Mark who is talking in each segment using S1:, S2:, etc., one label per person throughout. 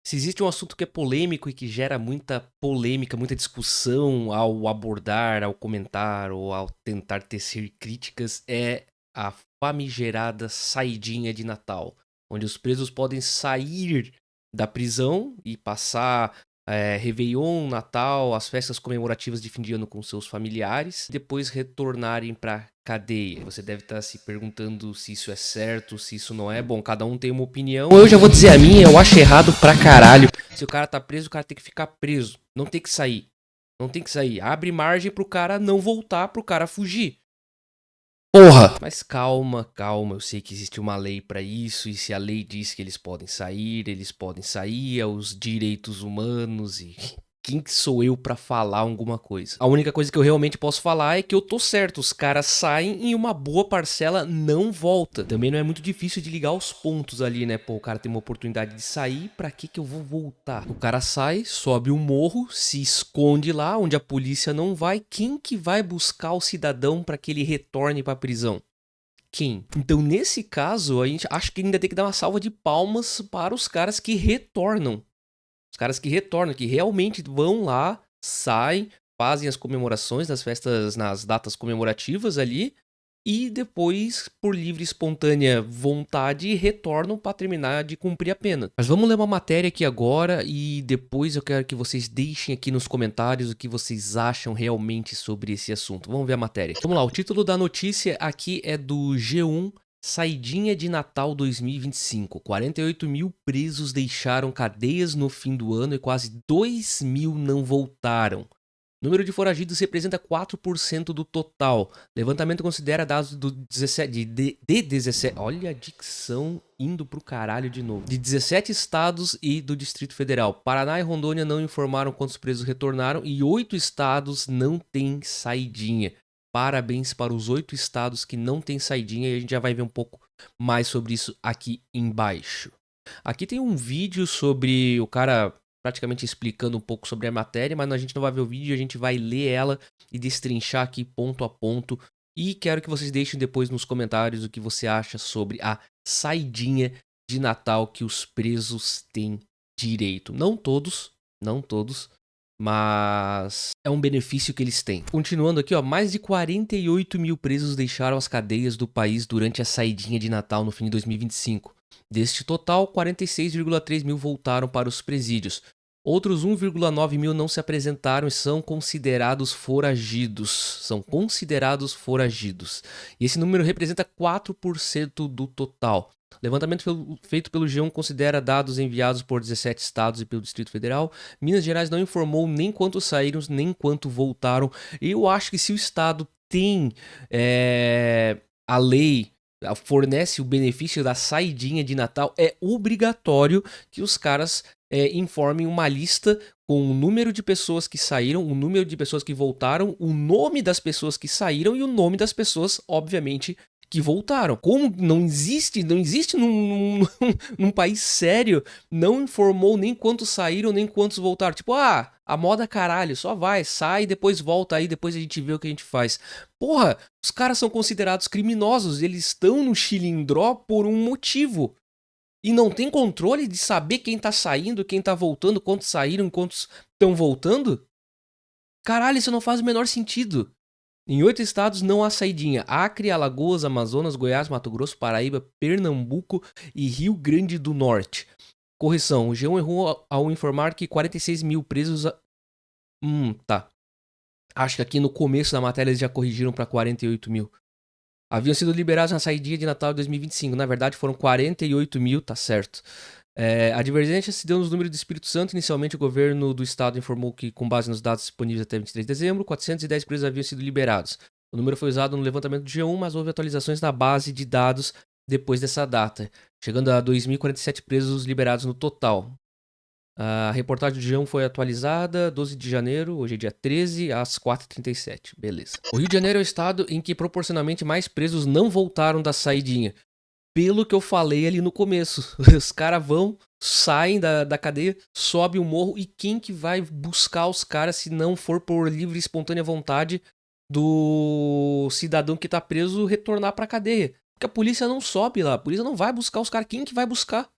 S1: Se existe um assunto que é polêmico e que gera muita polêmica, muita discussão ao abordar, ao comentar ou ao tentar tecer críticas, é a famigerada saidinha de Natal, onde os presos podem sair da prisão e passar Réveillon, Natal, as festas comemorativas de fim de ano com seus familiares, e depois retornarem para cadeia. Você deve estar se perguntando se isso é certo, se isso não é. Bom, cada um tem uma opinião. Eu já vou dizer a minha, eu acho errado pra caralho. Se o cara tá preso, o cara tem que ficar preso. Não tem que sair. Não tem que sair. Abre margem pro cara não voltar, pro cara fugir. Porra! Mas calma, calma. Eu sei que existe uma lei pra isso. E se a lei diz que eles podem sair. É os direitos humanos e quem que sou eu pra falar alguma coisa? A única coisa que eu realmente posso falar é que eu tô certo. Os caras saem e uma boa parcela não volta. Também não é muito difícil de ligar os pontos ali, né? Pô, o cara tem uma oportunidade de sair, pra que eu vou voltar? O cara sai, sobe o morro, se esconde lá onde a polícia não vai. Quem que vai buscar o cidadão pra que ele retorne pra prisão? Quem? Então, nesse caso, a gente acha que ainda tem que dar uma salva de palmas para os caras que retornam. Os caras que retornam, que realmente vão lá, saem, fazem as comemorações nas festas, nas datas comemorativas ali, e depois, por livre e espontânea vontade, retornam para terminar de cumprir a pena. Mas vamos ler uma matéria aqui agora e depois eu quero que vocês deixem aqui nos comentários o que vocês acham realmente sobre esse assunto. Vamos ver a matéria. Vamos lá, o título da notícia aqui é do G1. Saidinha de Natal 2025. 48 mil presos deixaram cadeias no fim do ano e quase 2 mil não voltaram. O número de foragidos representa 4% do total. Levantamento considera dados do 17, de 17. Olha a dicção indo pro caralho de novo. De 17 estados e do Distrito Federal. Paraná e Rondônia não informaram quantos presos retornaram e 8 estados não têm saidinha. Parabéns para os 8 estados que não têm saidinha e a gente já vai ver um pouco mais sobre isso aqui embaixo. Aqui tem um vídeo sobre o cara praticamente explicando um pouco sobre a matéria, mas a gente não vai ver o vídeo, a gente vai ler ela e destrinchar aqui ponto a ponto. E quero que vocês deixem depois nos comentários o que você acha sobre a saidinha de Natal que os presos têm direito. Não todos, mas é um benefício que eles têm. Continuando aqui, ó, mais de 48 mil presos deixaram as cadeias do país durante a saidinha de Natal no fim de 2025. Deste total, 46,3 mil voltaram para os presídios. Outros 1,9 mil não se apresentaram e são considerados foragidos. E esse número representa 4% do total. Levantamento feito pelo G1 considera dados enviados por 17 estados e pelo Distrito Federal. Minas Gerais não informou nem quantos saíram, nem quanto voltaram. Eu acho que se o estado tem a lei fornece o benefício da saidinha de Natal, é obrigatório que os caras informem uma lista com o número de pessoas que saíram, o número de pessoas que voltaram, o nome das pessoas que saíram e o nome das pessoas, obviamente, que voltaram. Como não existe num país sério, não informou nem quantos saíram, nem quantos voltaram. Tipo, a moda caralho, só vai, sai, depois volta aí, depois a gente vê o que a gente faz. Porra, os caras são considerados criminosos, eles estão no chilindró por um motivo. E não tem controle de saber quem tá saindo, quem tá voltando, quantos saíram, quantos estão voltando? Caralho, isso não faz o menor sentido. Em 8 estados não há saidinha. Acre, Alagoas, Amazonas, Goiás, Mato Grosso, Paraíba, Pernambuco e Rio Grande do Norte. Correção, o G1 errou ao informar que 46 mil presos... tá. Acho que aqui no começo da matéria eles já corrigiram para 48 mil. Haviam sido liberados na saidinha de Natal de 2025. Na verdade foram 48 mil, tá certo. A divergência se deu nos números do Espírito Santo. Inicialmente, o governo do estado informou que, com base nos dados disponíveis até 23 de dezembro, 410 presos haviam sido liberados. O número foi usado no levantamento do G1, mas houve atualizações na base de dados depois dessa data, chegando a 2.047 presos liberados no total. A reportagem do G1 foi atualizada 12 de janeiro, hoje é dia 13, às 4h37. Beleza. O Rio de Janeiro é o estado em que proporcionalmente mais presos não voltaram da saidinha. Pelo que eu falei ali no começo. Os caras vão, saem da cadeia, sobe o morro e quem que vai buscar os caras se não for por livre e espontânea vontade do cidadão que tá preso retornar pra cadeia? Porque a polícia não sobe lá, a polícia não vai buscar os caras. Quem que vai buscar?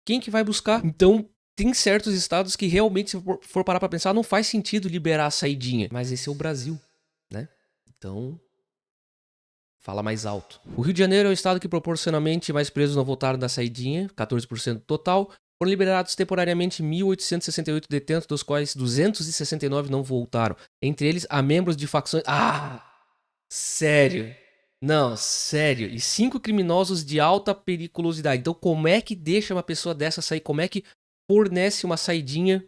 S1: Quem que vai buscar? Então, tem certos estados que realmente, se for parar pra pensar, não faz sentido liberar a saidinha. Mas esse é o Brasil, né? Então, fala mais alto. O Rio de Janeiro é o estado que proporcionalmente mais presos não voltaram da saidinha, 14% total. Foram liberados temporariamente 1.868 detentos, dos quais 269 não voltaram. Entre eles, há membros de facções... Ah! Sério? Não, sério. E 5 criminosos de alta periculosidade. Então, como é que deixa uma pessoa dessa sair? Como é que fornece uma saidinha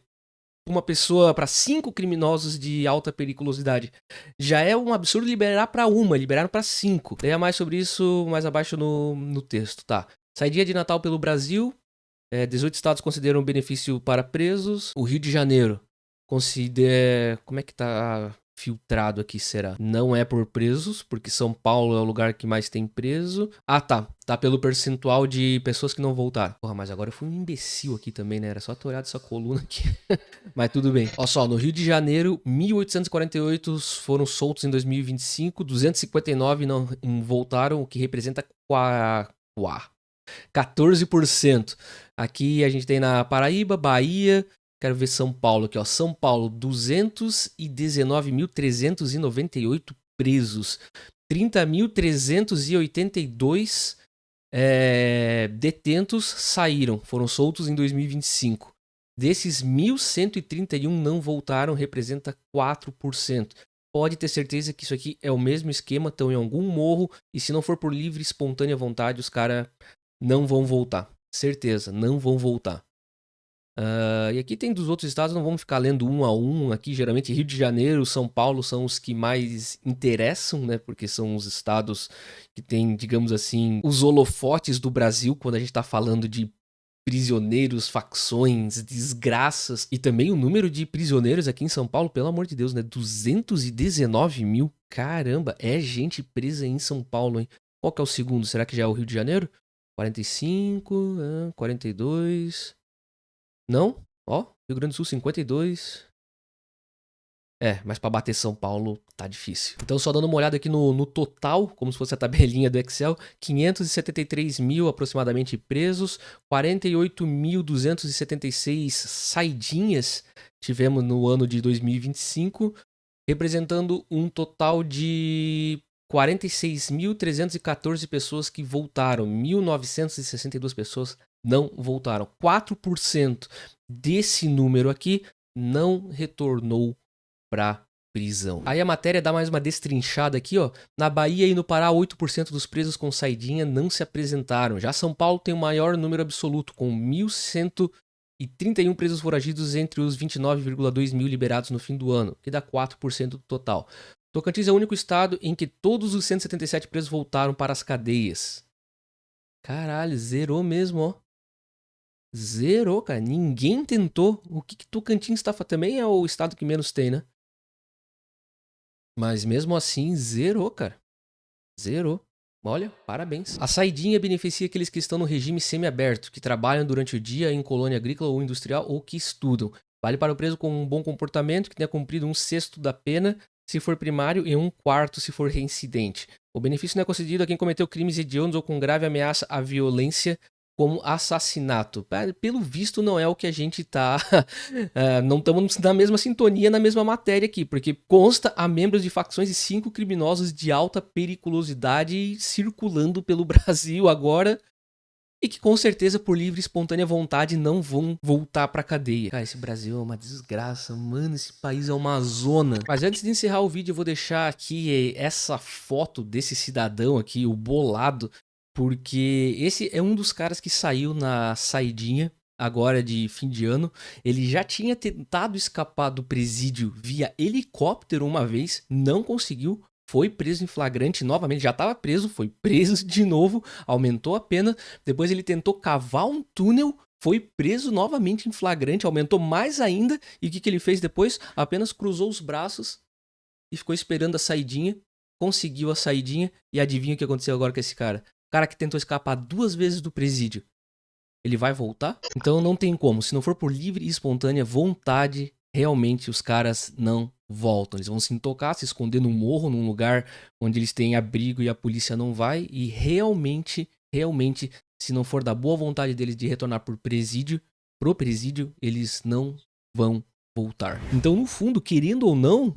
S1: pra uma pessoa, para 5 criminosos de alta periculosidade? Já é um absurdo liberar para uma, liberaram para 5. Leia mais sobre isso mais abaixo no texto, tá? Saidinha de Natal pelo Brasil. 18 estados consideram benefício para presos. O Rio de Janeiro considera... Como é que tá filtrado aqui, será? Não é por presos, porque São Paulo é o lugar que mais tem preso. Ah, tá. Tá pelo percentual de pessoas que não voltaram. Porra, mas agora eu fui um imbecil aqui também, né? Era só ter olhado essa coluna aqui. Mas tudo bem. Olha só, no Rio de Janeiro, 1.848 foram soltos em 2025, 259 não voltaram, o que representa 14%. Aqui a gente tem na Paraíba, Bahia, quero ver São Paulo aqui, ó. São Paulo, 219.398 presos. 30.382 detentos saíram, foram soltos em 2025. Desses, 1.131 não voltaram, representa 4%. Pode ter certeza que isso aqui é o mesmo esquema, estão em algum morro, e se não for por livre e espontânea vontade, os caras não vão voltar. Certeza, não vão voltar. E aqui tem dos outros estados, não vamos ficar lendo um a um. Aqui, geralmente, Rio de Janeiro, São Paulo são os que mais interessam, né? Porque são os estados que têm, digamos assim, os holofotes do Brasil, quando a gente tá falando de prisioneiros, facções, desgraças. E também o número de prisioneiros aqui em São Paulo, pelo amor de Deus, né? 219 mil. Caramba, é gente presa em São Paulo, hein? Qual que é o segundo? Será que já é o Rio de Janeiro? 45, 42. Não? Ó, Rio Grande do Sul 52. Mas pra bater São Paulo tá difícil. Então, só dando uma olhada aqui no total, como se fosse a tabelinha do Excel, 573 mil aproximadamente presos, 48.276 saidinhas tivemos no ano de 2025, representando um total de 46.314 pessoas que voltaram, 1.962 pessoas não voltaram. 4% desse número aqui não retornou para prisão. Aí a matéria dá mais uma destrinchada aqui, ó. Na Bahia e no Pará, 8% dos presos com saidinha não se apresentaram. Já São Paulo tem o maior número absoluto, com 1.131 presos foragidos entre os 29,2 mil liberados no fim do ano, que dá 4% do total. Tocantins é o único estado em que todos os 177 presos voltaram para as cadeias. Caralho, zerou mesmo, ó. Zerou, cara. Ninguém tentou. O que Tocantins tá fazendo? Também é o estado que menos tem, né? Mas mesmo assim, zerou, cara. Zerou. Olha, parabéns. A saidinha beneficia aqueles que estão no regime semiaberto, que trabalham durante o dia em colônia agrícola ou industrial ou que estudam. Vale para o preso com um bom comportamento, que tenha cumprido 1/6 da pena se for primário e 1/4 se for reincidente. O benefício não é concedido a quem cometeu crimes hediondos ou com grave ameaça à violência, como assassinato. Pelo visto, não é o que a gente tá... não estamos na mesma sintonia, na mesma matéria aqui, porque consta a membros de facções e 5 criminosos de alta periculosidade circulando pelo Brasil agora, e que com certeza, por livre e espontânea vontade, não vão voltar pra cadeia. Cara, esse Brasil é uma desgraça, mano, esse país é uma zona. Mas antes de encerrar o vídeo, eu vou deixar aqui essa foto desse cidadão aqui, o bolado, porque esse é um dos caras que saiu na saidinha agora de fim de ano. Ele já tinha tentado escapar do presídio via helicóptero uma vez, não conseguiu. Foi preso em flagrante novamente, já estava preso, foi preso de novo, aumentou a pena. Depois ele tentou cavar um túnel, foi preso novamente em flagrante, aumentou mais ainda. E o que ele fez depois? Apenas cruzou os braços e ficou esperando a saidinha. Conseguiu a saidinha e adivinha o que aconteceu agora com esse cara? O cara que tentou escapar 2 vezes do presídio, ele vai voltar? Então não tem como, se não for por livre e espontânea vontade, realmente os caras não voltam. Eles vão se intocar, se esconder num morro, num lugar onde eles têm abrigo e a polícia não vai. E realmente, se não for da boa vontade deles de retornar por presídio, pro presídio, eles não vão voltar. Então, no fundo, querendo ou não,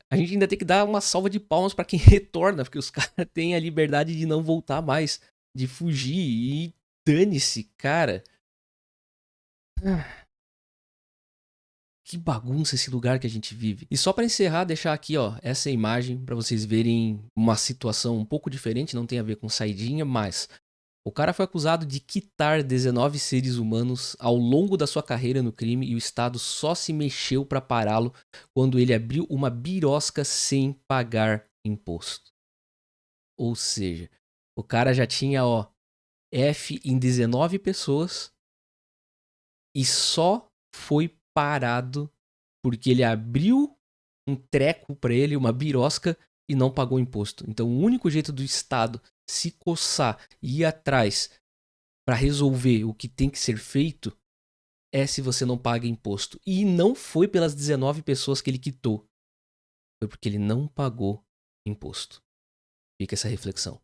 S1: a gente ainda tem que dar uma salva de palmas pra quem retorna, porque os caras têm a liberdade de não voltar mais, de fugir e dane-se, cara. Que bagunça esse lugar que a gente vive. E só pra encerrar, deixar aqui, ó, essa imagem pra vocês verem uma situação um pouco diferente, não tem a ver com saidinha, mas o cara foi acusado de quitar 19 seres humanos ao longo da sua carreira no crime e o Estado só se mexeu pra pará-lo quando ele abriu uma birosca sem pagar imposto. Ou seja, o cara já tinha, ó, F em 19 pessoas e só foi parado porque ele abriu um treco pra ele, uma birosca, e não pagou imposto. Então o único jeito do Estado se coçar e ir atrás pra resolver o que tem que ser feito é se você não paga imposto. E não foi pelas 19 pessoas que ele quitou. Foi porque ele não pagou imposto. Fica essa reflexão.